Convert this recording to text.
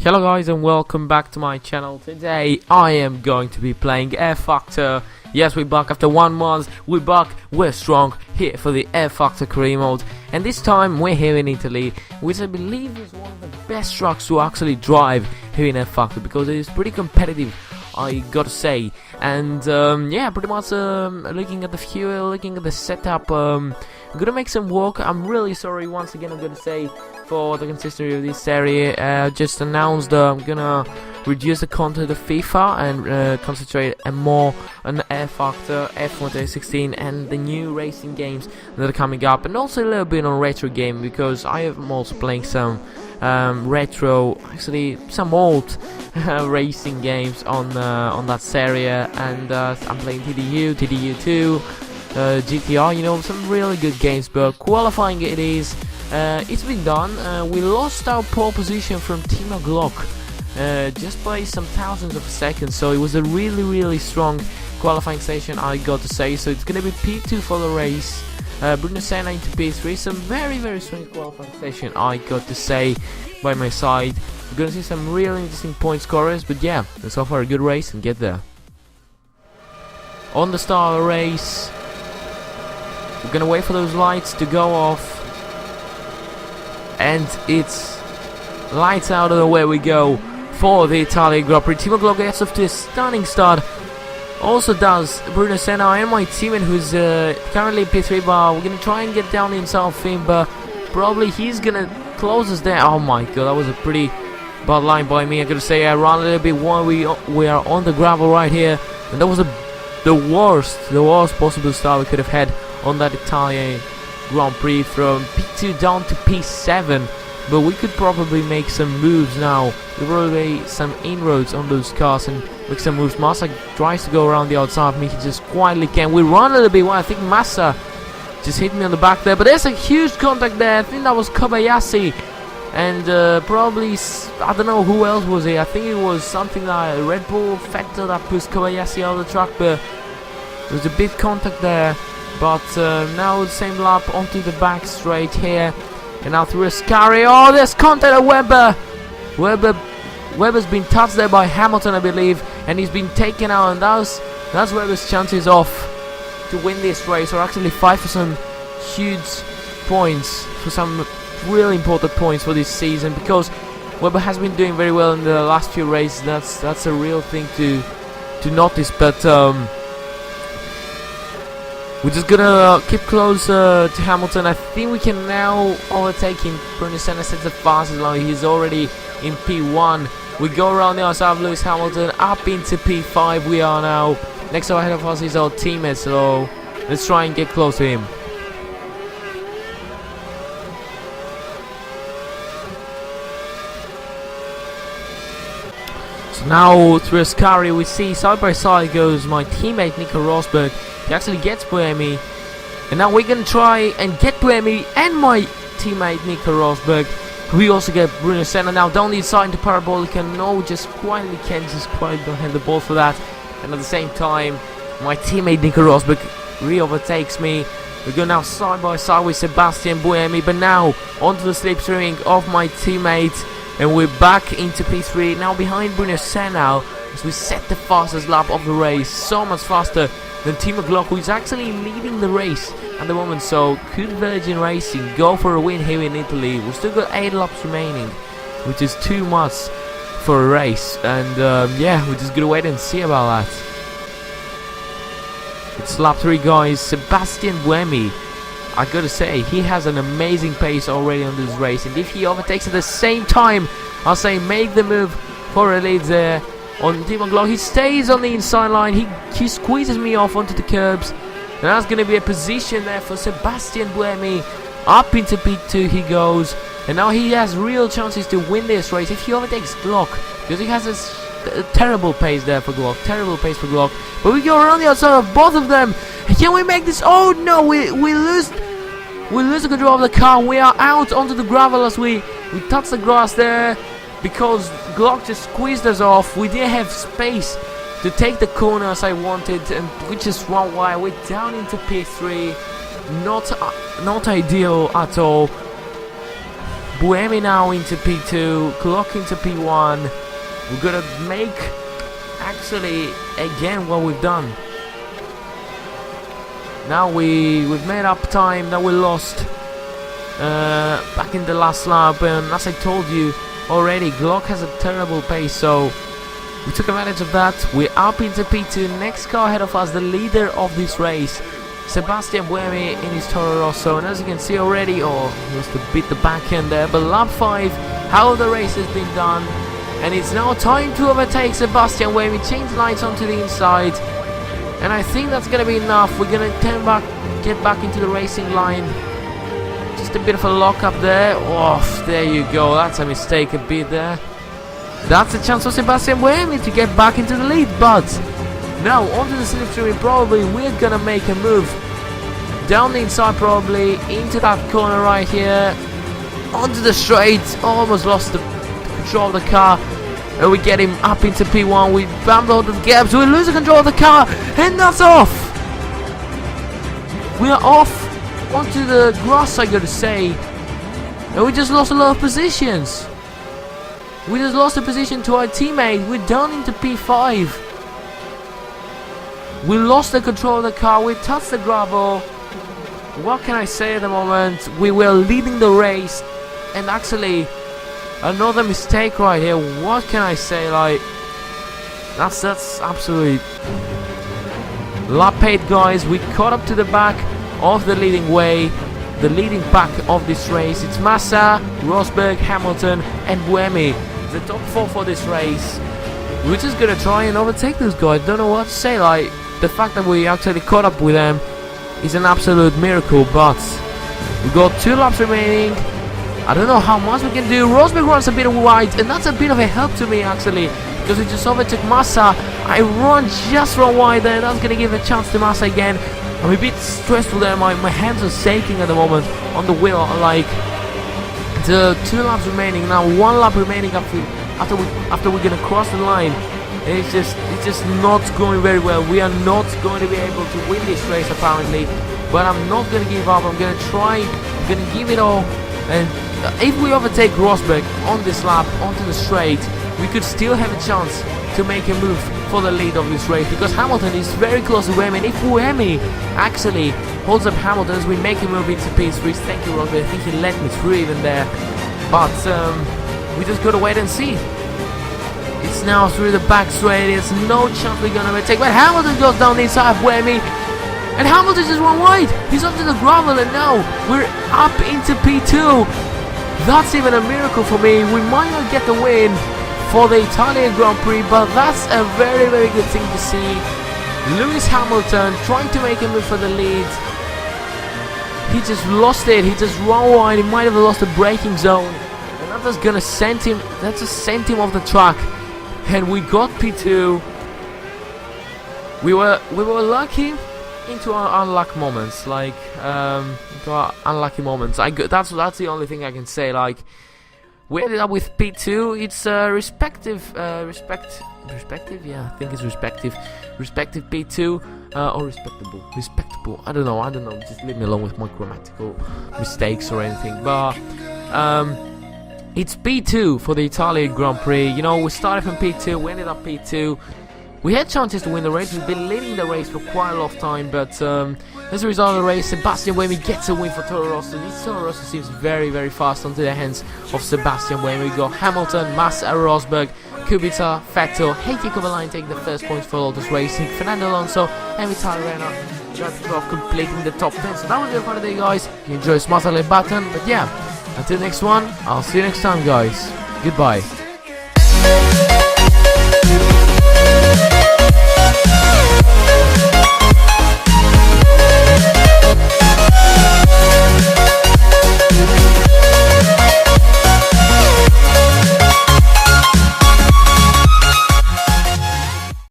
Hello guys and welcome back to my channel. Today I am going to be playing rFactor. Yes, we're back after 1 month. We're back, we're strong, here for the rFactor career mode. And this time we're here in Italy, which I believe is one of the best trucks to actually drive here in rFactor, because it is pretty competitive, I gotta say. And yeah, pretty much looking at the fuel, looking at the setup, I'm gonna make some work. I'm really sorry once again, I'm gonna say, for the consistency of this area. Just announced I'm gonna reduce the content of FIFA and concentrate more on rFactor, F1 2016 and the new racing games that are coming up, and also a little bit on retro game, because I am also playing some retro, actually some old racing games on that area, and I'm playing TDU, TDU2, GTR, you know, some really good games, but qualifying it is. It's been done. We lost our pole position from Timo Glock just by some thousands of seconds, so it was a really strong qualifying session, I got to say. So it's gonna be P2 for the race, Bruno Senna into P3, some very strong qualifying session, I got to say, by my side. We're gonna see some really interesting point scorers, but yeah, let's offer a good race and get there. On the start of the race, we're gonna wait for those lights to go off. And it's lights out, and away we go for the Italian Grand Prix. Timo Glock gets off to a stunning start. Also does Bruno Senna and my teammate, who's currently P3 bar. We're gonna try and get down inside of him, but probably he's gonna close us there. Oh my god, that was a pretty bad line by me. I gotta say, I ran a little bit while we are on the gravel right here, and that was the worst possible start we could have had on that Italian Grand Prix, from P2 down to P7, but we could probably make some moves now. There will be some inroads on those cars and make some moves. Massa tries to go around the outside of me, he just quietly can. We run a little bit. Well, I think Massa just hit me on the back there, but there's a huge contact there. I think that was Kobayashi, and probably, I don't know who else was it. I think it was something like a Red Bull Factor that pushed Kobayashi out of the track, but there was a big contact there. But now the same lap onto the back straight here, and now through a Scary. Oh, there's contact at Webber. Webber's been touched there by Hamilton, I believe, and he's been taken out, and that's Webber's chances off to win this race, or actually fight for some huge points, for some really important points for this season, because Webber has been doing very well in the last few races. That's a real thing to notice, but we're just gonna keep close to Hamilton. I think we can now overtake him. Bruno Senna sets the fastest line. He's already in P1. We go around the outside of Lewis Hamilton, up into P5 we are now. Next ahead of us is our teammate, so let's try and get close to him. So now through Ascari we see side by side goes my teammate Nico Rosberg. He actually gets Buemi, and now we're gonna try and get Buemi and my teammate Nico Rosberg. We also get Bruno Senna now down the inside into Parabolica. No, just quietly don't have the ball for that. And at the same time, my teammate Nico Rosberg re-overtakes me. We go now side by side with Sebastian Buemi, but now onto the slipstreaming of my teammate, and we're back into P3 now behind Bruno Senna as we set the fastest lap of the race, so much faster than Timo Glock, who is actually leading the race at the moment. So could Virgin Racing go for a win here in Italy? We've still got 8 laps remaining, which is too much for a race, and yeah, we're just gonna wait and see about that. It's lap 3, guys. Sebastian Buemi, I gotta say, he has an amazing pace already on this race, and if he overtakes at the same time, I'll say make the move for a lead there on Timo Glock. He stays on the inside line, he squeezes me off onto the curbs, and that's going to be a position there for Sebastian Buemi. Up into P2 he goes, and now he has real chances to win this race if he overtakes Glock, because he has a terrible pace there for Glock, but we go around the outside of both of them. Can we make this? Oh no, we lose the control of the car. We are out onto the gravel as we touch the grass there, because Glock just squeezed us off. We didn't have space to take the corner as I wanted, and we just ran wide. We're down into P3. Not ideal at all. Buemi now into P2, Glock into P1. We're gonna make actually again what we've done. Now we've made up time that we lost back in the last lap, and as I told you already, Glock has a terrible pace, so we took advantage of that. We're up into P2. Next car ahead of us, the leader of this race, Sebastian Buemi in his Toro Rosso, and as you can see already, he wants to beat the back end there, but lap 5, how the race has been done, and it's now time to overtake Sebastian Buemi. Change lights onto the inside, and I think that's gonna be enough. We're gonna get back into the racing line. Just a bit of a lock up there. There you go. That's a mistake a bit there. That's a chance for Sebastian Buemi to get back into the lead, but now onto the slipstream. Probably we're gonna make a move down the inside, probably into that corner right here, onto the straight. Almost lost the control of the car, and we get him up into P1. We bump out the gaps. We lose the control of the car, and that's off. We are off onto the grass, I gotta say, and we just lost a lot of positions. We just lost a position to our teammate. We're down into P5. We lost the control of the car. We touched the gravel. What can I say at the moment? We were leading the race, and actually another mistake right here. What can I say? Like, that's absolutely lap 8, guys. We caught up to the back of the leading back of this race. It's Massa, Rosberg, Hamilton, and Buemi, the top 4 for this race. We're just gonna try and overtake those guys. Don't know what to say. Like, the fact that we actually caught up with them is an absolute miracle. But we got 2 laps remaining. I don't know how much we can do. Rosberg runs a bit wide, and that's a bit of a help to me actually, because we just overtook Massa. I run just from wide there. That's gonna give a chance to Massa again. I'm a bit stressful there. My hands are shaking at the moment on the wheel. Like, the 2 laps remaining now, 1 lap remaining after we're gonna cross the line. And it's just not going very well. We are not going to be able to win this race apparently, but I'm not gonna give up. I'm gonna try. I'm gonna give it all. And if we overtake Rosberg on this lap onto the straight, we could still have a chance to make a move for the lead of this race, because Hamilton is very close to Buemi. And if Buemi actually holds up Hamilton as we make a move into P3, thank you Rosberg, I think he let me through even there, but we just gotta wait and see. It's now through the back straight. There's no chance we're gonna overtake, but Hamilton goes down the inside of Buemi, and Hamilton just went wide. He's onto the gravel, and now we're up into P2. That's even a miracle for me. We might not get the win for the Italian Grand Prix, but that's a very, very good thing to see. Lewis Hamilton trying to make a move for the lead. He just lost it. He just ran wide. He might have lost the braking zone, and that just gonna send him. That just sent him off the track, and we got P2. We were lucky into our unlucky moments, like into our unlucky moments. That's the only thing I can say. Like, we ended up with P2. It's respective, yeah, I think it's respective P2, or respectable, I don't know, just leave me alone with my grammatical mistakes or anything, but it's P2 for the Italian Grand Prix. You know, we started from P2, we ended up P2. We had chances to win the race. We've been leading the race for quite a lot of time, but as a result of the race, Sebastian Buemi gets a win for Toro Rosso. This Toro Rosso seems very, very fast onto the hands of Sebastian Buemi. We got Hamilton, Massa, Rosberg, Kubica, Vettel, Heikki Kovalainen taking the first points for Lotus Racing, Fernando Alonso, and Vitaly Renner just completing the top 10. So that was it for today, guys. If you enjoyed, smash that like button. But yeah, until next one, I'll see you next time, guys. Goodbye.